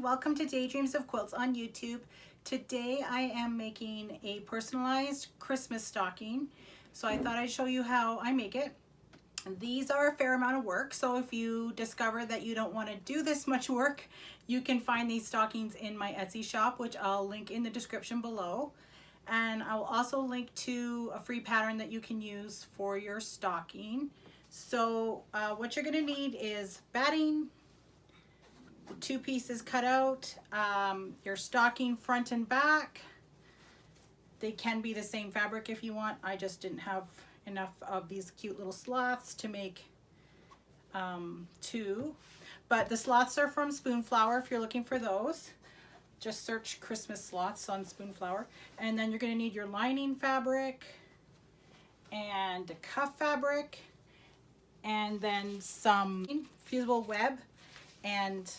welcome to Daydreams of Quilts on YouTube. Today I am making a personalized Christmas stocking. So I thought I'd show you how I make it. These are a fair amount of work, so if you discover that you don't want to do this much work, you can find these stockings in my Etsy shop, which I'll link in the description below. And I'll also link to a free pattern that you can use for your stocking. So what you're going to need is batting, 2 pieces cut out, your stocking front and back. They can be the same fabric if you want. I just didn't have enough of these cute little sloths to make 2. But the sloths are from Spoonflower if you're looking for those. Just search Christmas sloths on Spoonflower. And then you're going to need your lining fabric and the cuff fabric and then some fusible web and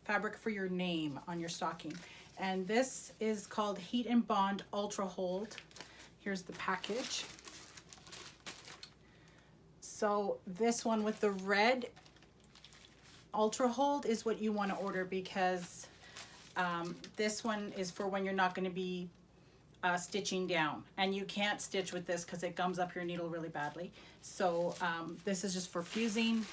fabric for your name on your stocking. And this is called Heat and Bond Ultra Hold. Here's the package. So this one with the red Ultra Hold is what you want to order, because this one is for when you're not going to be stitching down, and you can't stitch with this because it gums up your needle really badly. So this is just for fusing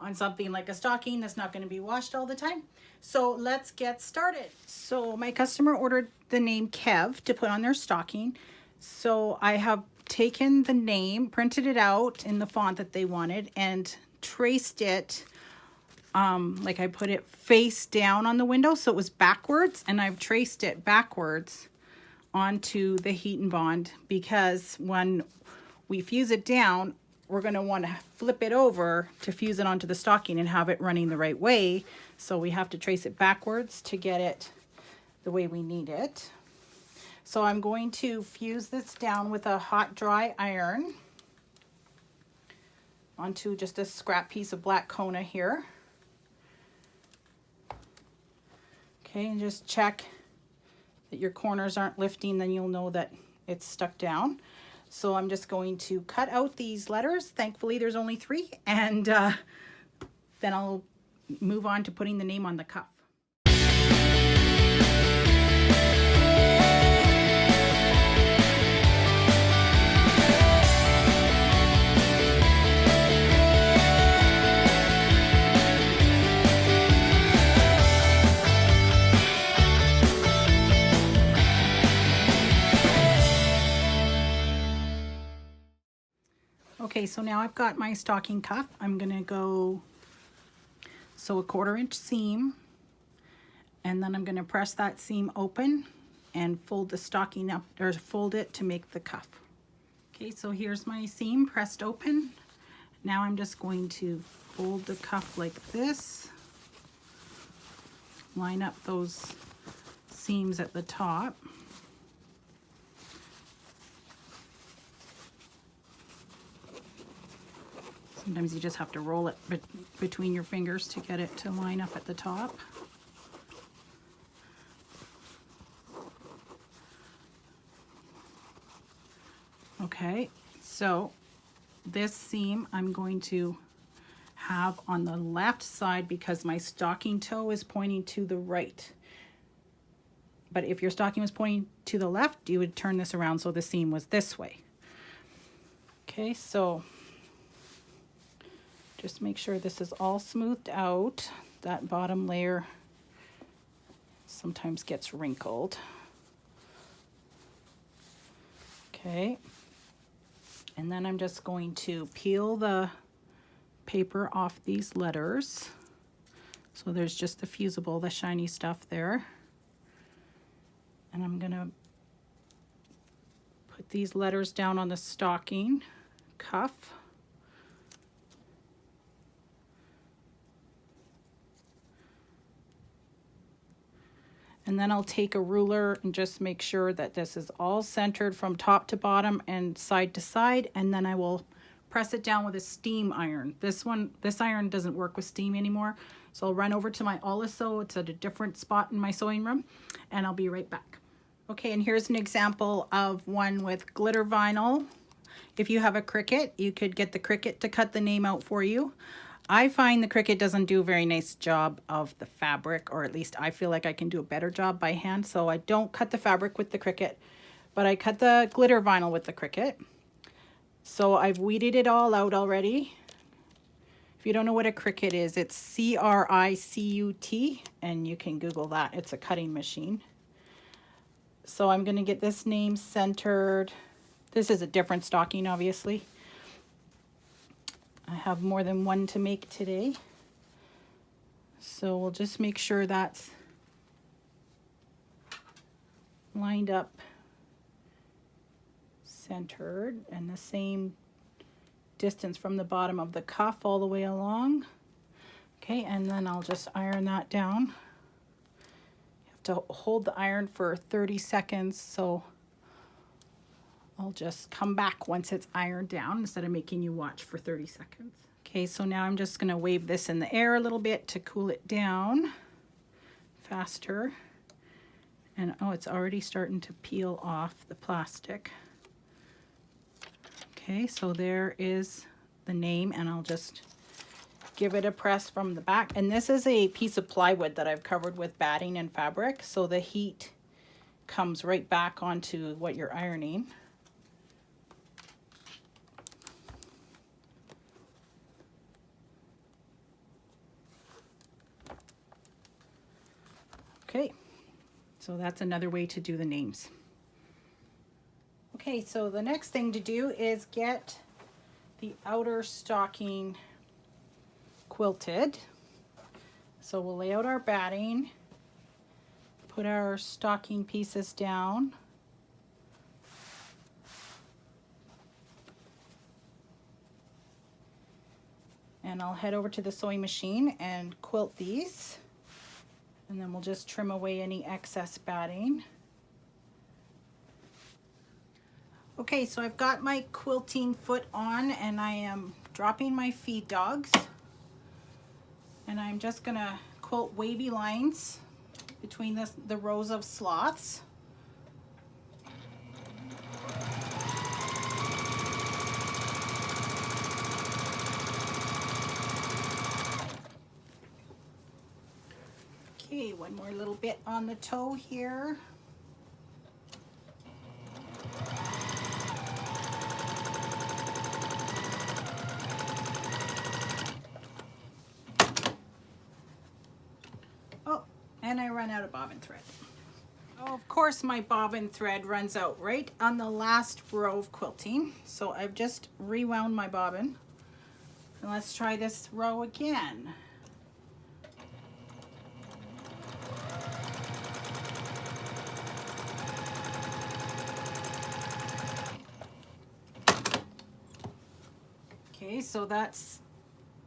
on something like a stocking that's not going to be washed all the time. So let's get started. So my customer ordered the name Kev to put on their stocking. So I have taken the name, printed it out in the font that they wanted, and traced it like I put it face down on the window, so it was backwards, and I've traced it backwards onto the Heat and Bond, because when we fuse it down, we're going to want to flip it over to fuse it onto the stocking and have it running the right way. So we have to trace it backwards to get it the way we need it. So I'm going to fuse this down with a hot dry iron onto just a scrap piece of black Kona here. Okay, and just check that your corners aren't lifting, then you'll know that it's stuck down. So I'm just going to cut out these letters. Thankfully there's only 3, and then I'll move on to putting the name on the cuff. Okay, so now I've got my stocking cuff. I'm gonna go sew a 1/4 inch seam, and then I'm gonna press that seam open and fold the stocking up, or fold it to make the cuff. Okay, so here's my seam pressed open. Now I'm just going to fold the cuff like this, line up those seams at the top. Sometimes you just have to roll it between your fingers to get it to line up at the top. Okay, so this seam I'm going to have on the left side because my stocking toe is pointing to the right. But if your stocking was pointing to the left, you would turn this around so the seam was this way. Okay, so just make sure this is all smoothed out. That bottom layer sometimes gets wrinkled. Okay, and then I'm just going to peel the paper off these letters. So there's just the fusible, the shiny stuff there. And I'm gonna put these letters down on the stocking cuff. And then I'll take a ruler and just make sure that this is all centered from top to bottom and side to side, and then I will press it down with a steam iron. This iron doesn't work with steam anymore, so I'll run over to my Oliso. It's at a different spot in my sewing room, and I'll be right back. Okay, and here's an example of one with glitter vinyl. If you have a Cricut, you could get the Cricut to cut the name out for you. I find the Cricut doesn't do a very nice job of the fabric, or at least I feel like I can do a better job by hand. So I don't cut the fabric with the Cricut, but I cut the glitter vinyl with the Cricut. So I've weeded it all out already. If you don't know what a Cricut is, it's C-R-I-C-U-T, and you can Google that. It's a cutting machine. So I'm going to get this name centered. This is a different stocking, obviously. I have more than one to make today. So we'll just make sure that's lined up, centered, and the same distance from the bottom of the cuff all the way along. Okay, and then I'll just iron that down. You have to hold the iron for 30 seconds, so I'll just come back once it's ironed down instead of making you watch for 30 seconds. Okay, so now I'm just gonna wave this in the air a little bit to cool it down faster. And oh, it's already starting to peel off the plastic. Okay, so there is the name, and I'll just give it a press from the back. And this is a piece of plywood that I've covered with batting and fabric, so the heat comes right back onto what you're ironing. Okay, so that's another way to do the names. Okay, so the next thing to do is get the outer stocking quilted. So we'll lay out our batting, put our stocking pieces down. And I'll head over to the sewing machine and quilt these. And then we'll just trim away any excess batting. Okay, so I've got my quilting foot on, and I am dropping my feed dogs. And I'm just gonna quilt wavy lines between the rows of sloths. Okay, one more little bit on the toe here. Oh, and I run out of bobbin thread. Oh, of course my bobbin thread runs out right on the last row of quilting. So I've just rewound my bobbin. And let's try this row again. Okay, so that's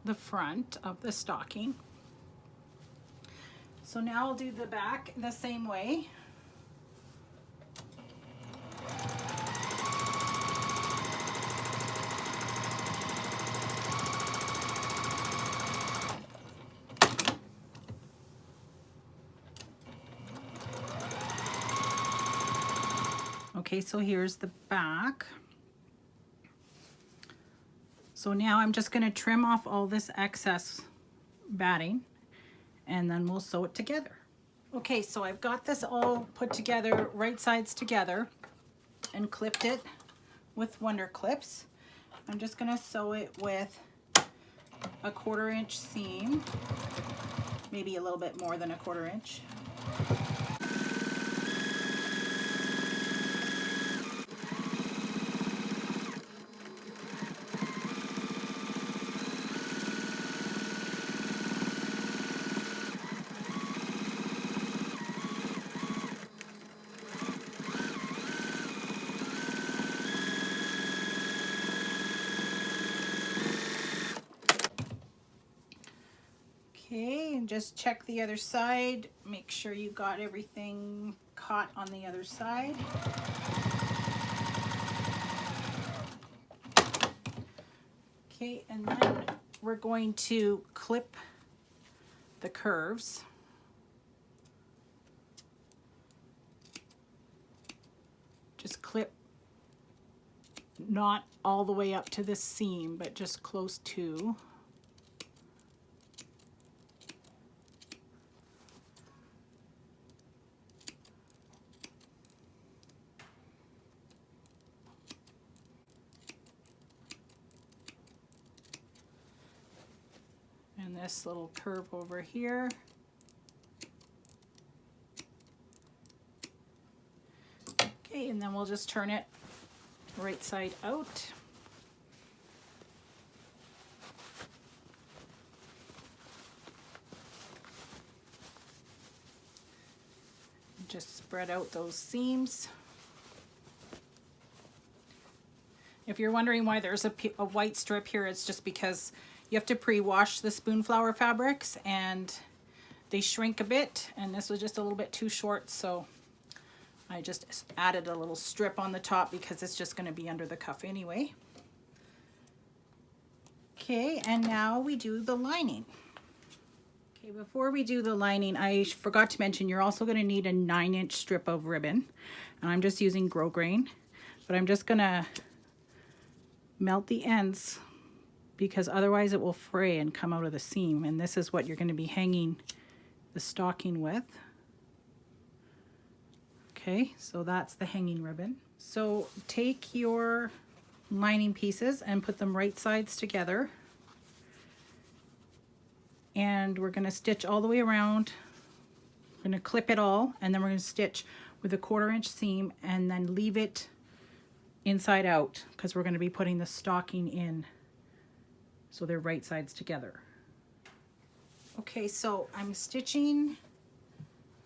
the front of the stocking. So now I'll do the back the same way. Okay, so here's the back. So now I'm just going to trim off all this excess batting, and then we'll sew it together. Okay, so I've got this all put together, right sides together, and clipped it with Wonder Clips. I'm just going to sew it with a 1/4 inch seam, maybe a little bit more than a 1/4 inch. Okay, and just check the other side. Make sure you got everything caught on the other side. Okay, and then we're going to clip the curves. Just clip not all the way up to the seam, but just close to. this little curve over here. Okay, and then we'll just turn it right side out. Just spread out those seams. If you're wondering why there's a white strip here, it's just because you have to pre-wash the spoon flower fabrics and they shrink a bit, and this was just a little bit too short, so I just added a little strip on the top because it's just going to be under the cuff anyway. Okay, and now we do the lining. Okay, before we do the lining, I forgot to mention you're also going to need a 9-inch strip of ribbon, and I'm just using grosgrain, but I'm just going to melt the ends because otherwise it will fray and come out of the seam, and this is what you're going to be hanging the stocking with. Okay, so that's the hanging ribbon. So take your lining pieces and put them right sides together, and we're going to stitch all the way around. We're going to clip it all, and then we're going to stitch with a 1/4 inch seam and then leave it inside out because we're going to be putting the stocking in so they're right sides together. Okay, so I'm stitching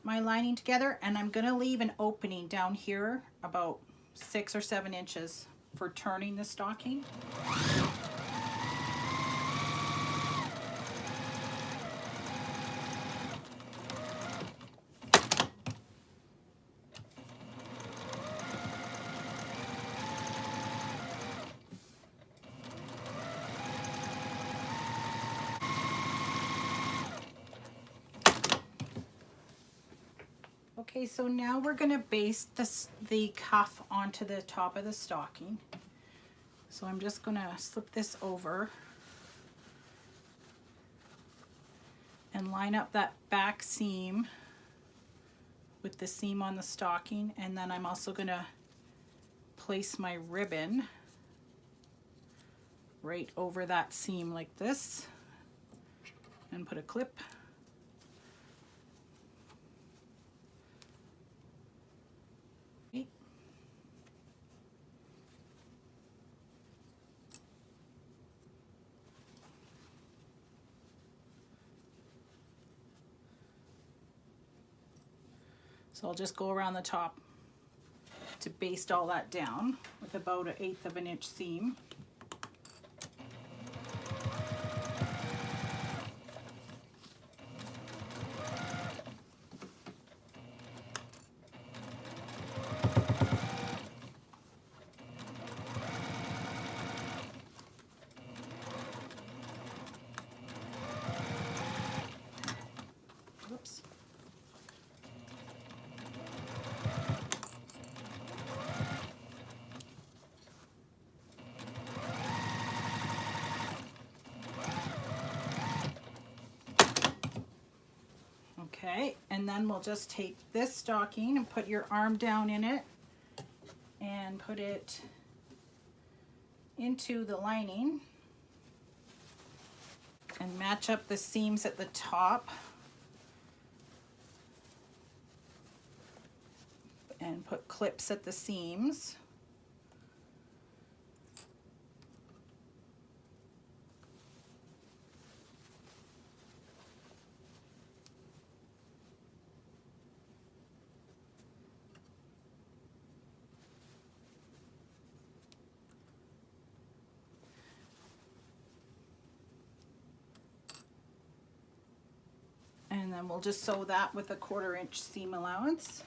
my lining together, and I'm going to leave an opening down here about 6 or 7 inches for turning the stocking. Okay, so now we're going to baste the cuff onto the top of the stocking. So I'm just going to slip this over and line up that back seam with the seam on the stocking, and then I'm also going to place my ribbon right over that seam like this and put a clip. So I'll just go around the top to baste all that down with about 1/8 of an inch seam. Whoops. Okay, and then we'll just take this stocking and put your arm down in it and put it into the lining and match up the seams at the top and put clips at the seams. And then we'll just sew that with a 1/4 inch seam allowance.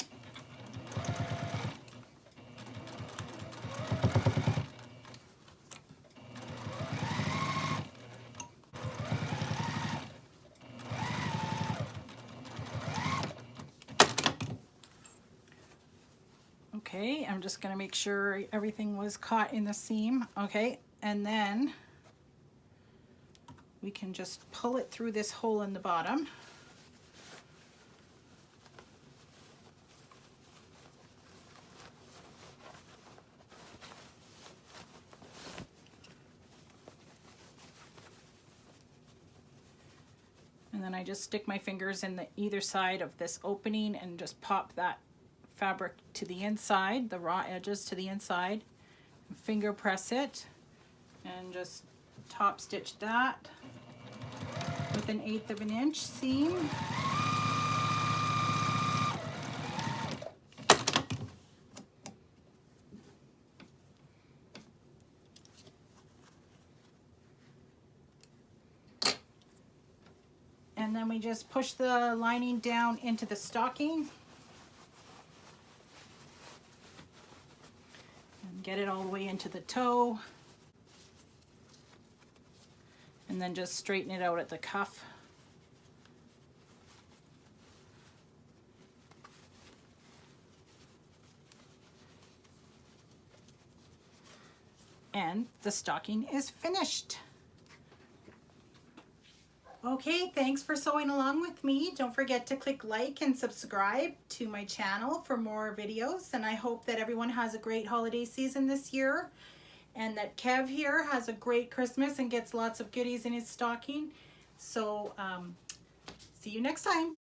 Okay, I'm just going to make sure everything was caught in the seam. Okay, and then we can just pull it through this hole in the bottom. then I just stick my fingers in the either side of this opening and just pop that fabric to the inside, the raw edges to the inside, finger press it, and just top stitch that with an 1/8 of an inch seam. And then we just push the lining down into the stocking and get it all the way into the toe, and then just straighten it out at the cuff. And the stocking is finished. Okay, thanks for sewing along with me. Don't forget to click like and subscribe to my channel for more videos. And I hope that everyone has a great holiday season this year, and that Kev here has a great Christmas and gets lots of goodies in his stocking. So see you next time.